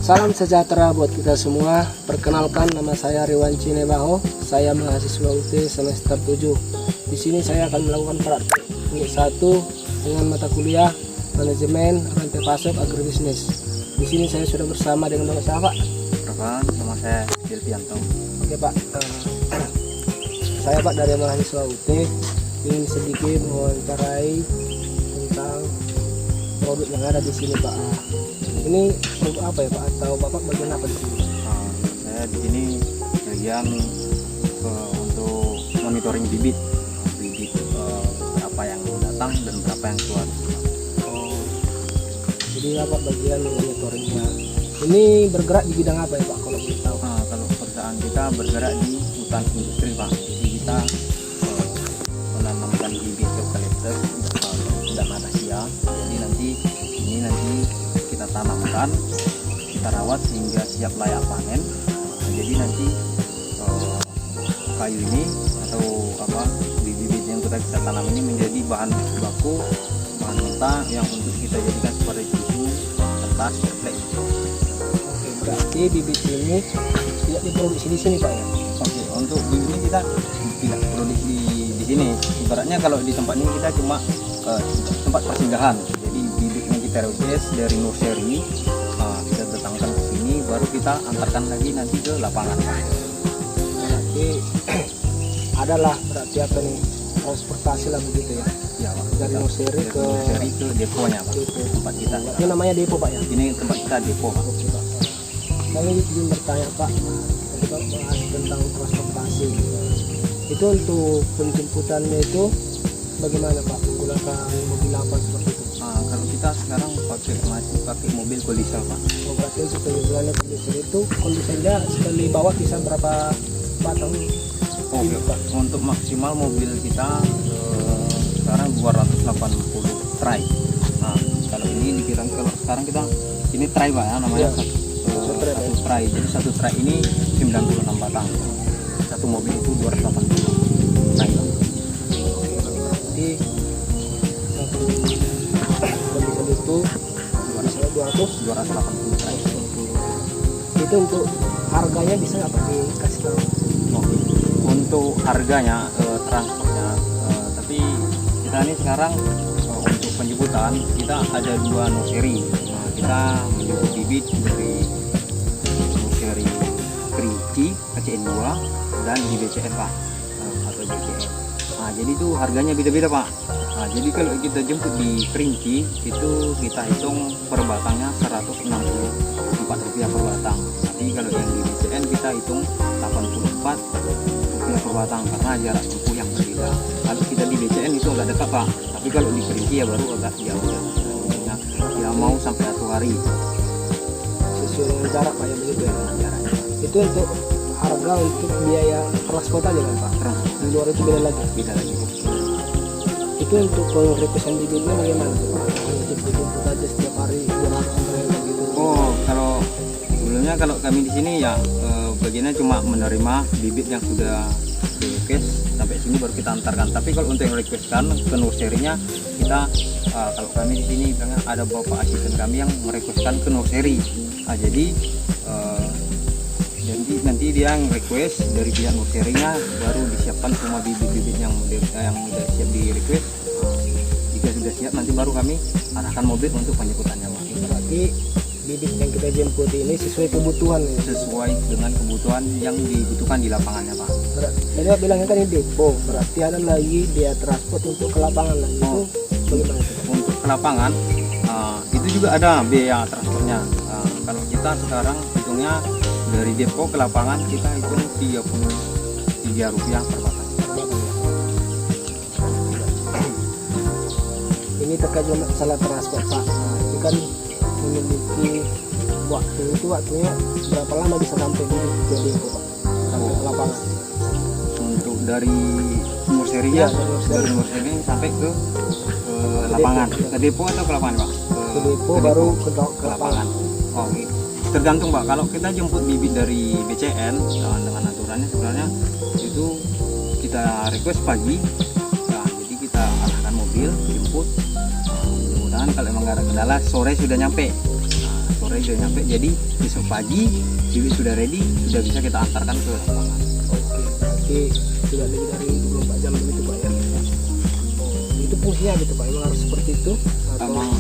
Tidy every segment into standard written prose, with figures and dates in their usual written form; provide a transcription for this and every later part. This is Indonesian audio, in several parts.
Salam sejahtera buat kita semua. Perkenalkan, nama saya Riwan Cinebaho. Saya mahasiswa UT semester 7. Di sini saya akan melakukan praktik unit 1 dengan mata kuliah manajemen rantai pasok agribisnis. Di sini saya sudah bersama dengan Bapak siapa, Pak? Perkenalkan, nama saya Silvianto. Oke, Pak. Saya Pak dari mahasiswa UT ingin sedikit mewawancarai tentang produk yang ada di sini, Pak. Ini produk apa ya, Pak? Atau Bapak bagian apa di sini? Saya di sini bagian untuk monitoring bibit berapa yang datang dan berapa yang keluar. Oh, jadi Bapak bagian monitoringnya. Ini bergerak di bidang apa ya, Pak? Kalau boleh tahu? Kalau perusahaan kita bergerak di hutan industri, Pak. Jadi kita menanamkan bibit eukaliptus dan akasia. Jadi nanti kita tanamkan, kita rawat sehingga siap layak panen. Jadi nanti kayu ini atau bibit yang kita tanam ini menjadi bahan baku, bahan mentah yang untuk kita jadikan seperti tisu, kertas, template. Oke, berarti bibit ini tidak diproduksi di sini, Pak ya? Oke, untuk bibit ini kita tidak produksi di sini. Ibaratnya kalau di tempat ini kita cuma tempat persinggahan. Jadi bibit yang kita request dari nursery, kita datangkan ke sini, baru kita antarkan lagi nanti ke lapangan. Berarti adalah berarti apa nih, transportasi lah begitu ya? Ya, Pak. Dari nursery ke deponya, Pak. depo. Tempat kita. Berarti namanya depo, Pak ya? Ini tempat kita depo, Pak. Oke, Pak. Saya ingin bertanya, Pak, tadi Pak bahas tentang transportasi. Itu untuk penjemputannya itu bagaimana, Pak? Menggunakan mobil apa seperti itu? Kalau kita sekarang masih pakai mobil kolisel, Pak. Oh, berarti untuk penjualannya kondisi itu kondisinya sekali bawa bisa berapa batang? Oke, Pak. Untuk maksimal mobil kita sekarang 280 tray. Kalau ini dikira kalau sekarang kita ini tray, Pak ya, namanya Ya. satu tray. Jadi satu tray ini 96 batang. Satu mobil itu 280 tray, Pak. Jadi satu kondisi itu misalnya 280 tray. itu untuk harganya bisa nggak, Pak, dikasih tahu? Oke. Untuk harganya, transportnya, tapi kita ini sekarang untuk penjemputan kita ada 2 nursery. Kita menjemput bibit dari nursery Kriki KCN 2 dan di BCN, Pak, atau BCN. Jadi itu harganya beda-beda, Pak. Jadi kalau kita jemput di Kerinci itu kita hitung per batangnya Rp164 per batang. Tapi kalau yang di BCN kita hitung Rp84 per batang karena jarak tempuh yang berbeda. Kalau kita di BCN itu agak dekat, Pak. Tapi kalau di Kerinci ya baru agak jauh ya. Ya mau sampai 1 hari. Sesuai dengan jarak, Pak, ya begitu ya? Jaraknya. Itu untuk harga untuk biaya transport aja kan, Pak? Di luar itu beda lagi? Beda lagi. Itu untuk pengerepesan bibitnya bagaimana, Pak? Jemput aja setiap hari 200 sampai gitu? Kalau sebelumnya kalau kami di sini ya bagiannya cuma menerima bibit yang sudah di request sampai sini baru kita antarkan. Tapi kalau untuk yang requestkan ke nursery-nya kita kalau kami di sini ada bapak asisten kami yang merequestkan ke nursery. Jadi nanti dia yang request dari pihak nursery-nya baru disiapkan semua bibit-bibit yang sudah siap di request. Jika sudah siap nanti baru kami arahkan mobil untuk penjemputannya, Pak. Berarti bibit yang kita jemput ini sesuai kebutuhan ya? Sesuai dengan kebutuhan yang dibutuhkan di lapangannya, Pak. Tadi Pak bilangnya kan ini depo, berarti ada lagi biaya transport untuk ke lapangan lagi. Itu bagaimana, Pak? Untuk ke lapangan itu juga ada biaya transportnya. Kalau kita sekarang hitungnya dari depo ke lapangan kita hitung Rp33 per batang. Ini terkait dengan masalah transport, Pak. Ini kan memiliki waktu, itu waktunya berapa lama bisa sampai di depo, Pak? Sampai ke lapangan. Untuk dari nursery-nya, dari nursery sampai ke lapangan, ke depo atau ke lapangan, Pak? Ke depo baru ke lapangan. Oke. Tergantung, Pak. Kalau kita jemput bibit dari BCN dengan aturannya sebenarnya itu kita request pagi. Jadi kita arahkan mobil jemput. Mudah-mudahan kalau emang nggak ada kendala sore sudah nyampe. sore sudah nyampe. Jadi besok pagi bibit sudah ready, sudah bisa kita antarkan ke lapangan. Oke, berarti sudah lebih dari 24 jam begitu Pak ya. Oh, itu fungsinya gitu Pak, emang harus seperti itu atau Emang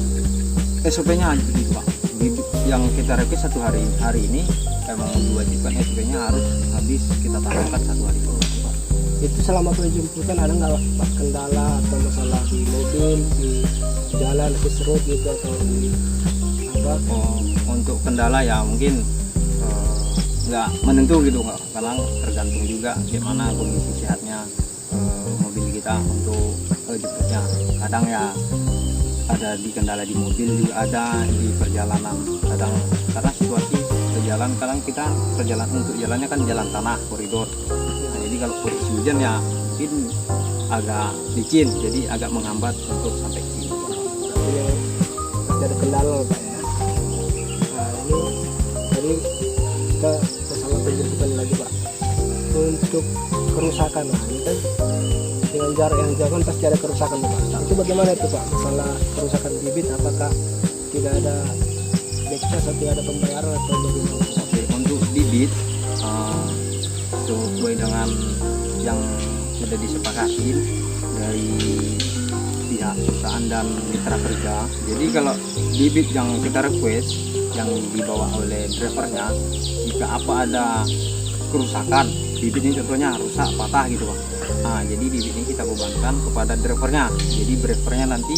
SOP-nya begitu Pak. Bibit yang kita request satu hari ini emang diwajibkan SOP-nya harus habis kita tanamkan satu hari itu Pak. itu selama penjemputan ada nggak Pak kendala atau masalah di mobil, di jalan, di serut gitu atau di apa? Oh, untuk kendala ya mungkin nggak menentu gitu nggak, karena tergantung juga gimana kondisi sehatnya mobil kita untuk jemputnya. Kadang ya ada di kendala di mobil, juga ada di perjalanan. Kadang karena situasi jalan, kadang kita perjalanan untuk jalannya kan jalan tanah koridor. Nah, jadi kalau kondisi hujan ya mungkin agak licin, jadi agak menghambat untuk sampai ke sini. Berarti yang masih ada kendala Pak ya. Nah ini tadi kita bersama penjemputan lagi Pak. Untuk kerusakan, nah ini kan dengan jarak yang jauh kan pasti ada kerusakan Pak. Nah, itu bagaimana itu Pak? Masalah kerusakan bibit, apakah tidak ada backcast atau tidak ada pembayaran atau bagaimana? Oke, untuk bibit sesuai dengan yang sudah disepakati dari pihak perusahaan dan mitra kerja. Jadi kalau bibit yang kita request yang dibawa oleh drivernya, jika apa ada kerusakan bibitnya, contohnya rusak, patah gitu Pak. Nah, jadi bibit ini kita bebankan kepada drivernya. Jadi drivernya nanti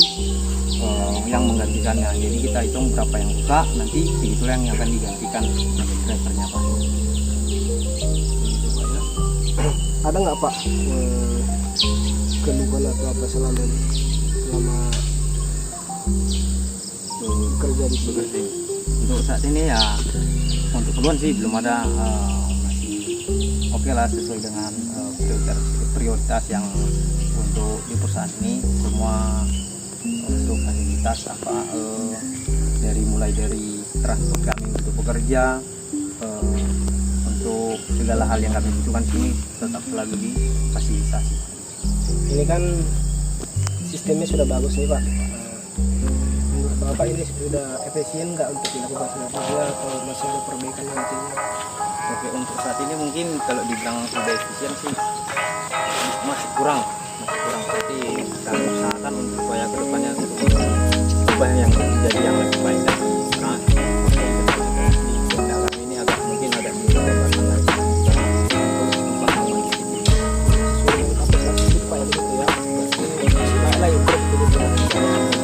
yang menggantikannya. Jadi kita hitung berapa yang rusak, nanti segitulah yang akan digantikan oleh drivernya Pak. Ada nggak Pak keluhan atau apa selama kerja di sini? Begitu. Untuk saat ini ya untuk keluhan sih belum ada, masih oke lah sesuai dengan prioritas yang untuk di perusahaan ini. Semua untuk fasilitas apa mulai dari transport kami untuk bekerja, untuk segala hal yang kami butuhkan sini tetap selalu difasilitasi. Ini kan sistemnya sudah bagus nih Pak. Menurut Bapak ini sudah efisien nggak untuk dilakukan selanjutnya atau masih ada perbaikan nantinya? Oke, untuk saat ini mungkin kalau dibilang sudah efisien sih masih kurang. Tapi kami usahakan untuk supaya kedepannya untuk supaya yang menjadi yang lebih baik lagi. Karena di dalam ini agak mungkin ada di pembahasan lagi. Sesuai dengan kapasitas itu Pak ya begitu ya. Berarti masih lah improve begitu.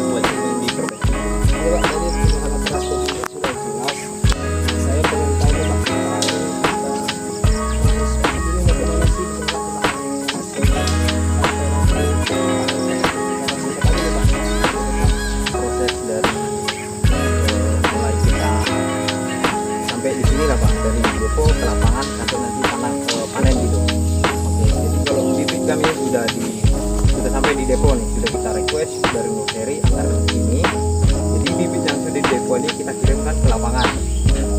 Buat ini diperbaiki. Ini Pak tadi masalah transport sudah jelas. Saya pengen tanya Pak, ini bagaimana sih Proses dari mulai kita sampai di sini lah Pak, dari depo ke lapangan sampai nanti panen gitu. Oke, jadi kalau bibit kami sudah sampai di depo nih, sudah kita request dari nursery antar ke sini. Jadi bibit yang sudah di depo ini kita kirimkan ke lapangan.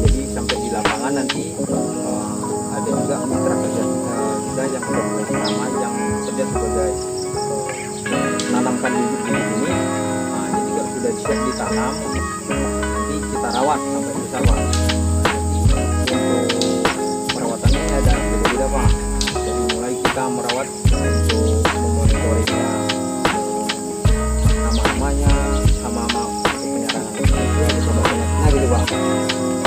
Jadi sampai di lapangan nanti ada juga mitra kerja kita yang sudah bersama yang kerja sebagai menanamkan bibit-bibit ini. Nah, jadi kalau sudah siap ditanam, nanti kita rawat sampai besar Pak. Untuk perawatannya ada beda-beda Pak. Dari mulai kita merawat untuk memonitoringnya, hama-hamanya, hama-hama penyerangan sama penyakitnya gitu Pak.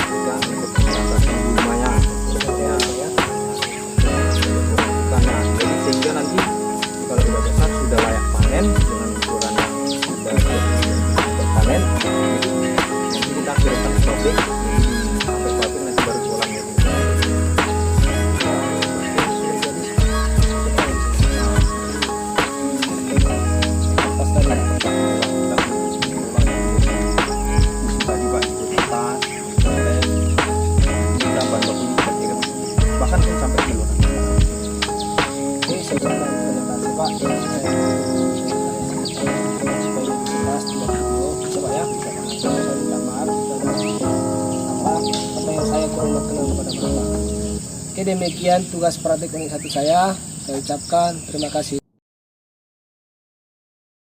Juga untuk pengatasi gulmanya, ya. Jadi sehingga nanti kalau sudah besar sudah layak panen dengan ukuran yang sudah siap panen, nanti kita kirimkan ke pabrik, sampai pabrik nanti baru jualan gitu. Pas tadi bahkan pun sampai kilo. ini saya ucapkan terima kasih Pak. Saya supaya lebih jelas di video bisa Pak ya, bisa saya minta maaf jika apa yang saya kurang berkenan kepada Bapak. Oke, demikian tugas praktik unit 1 saya ucapkan terima kasih.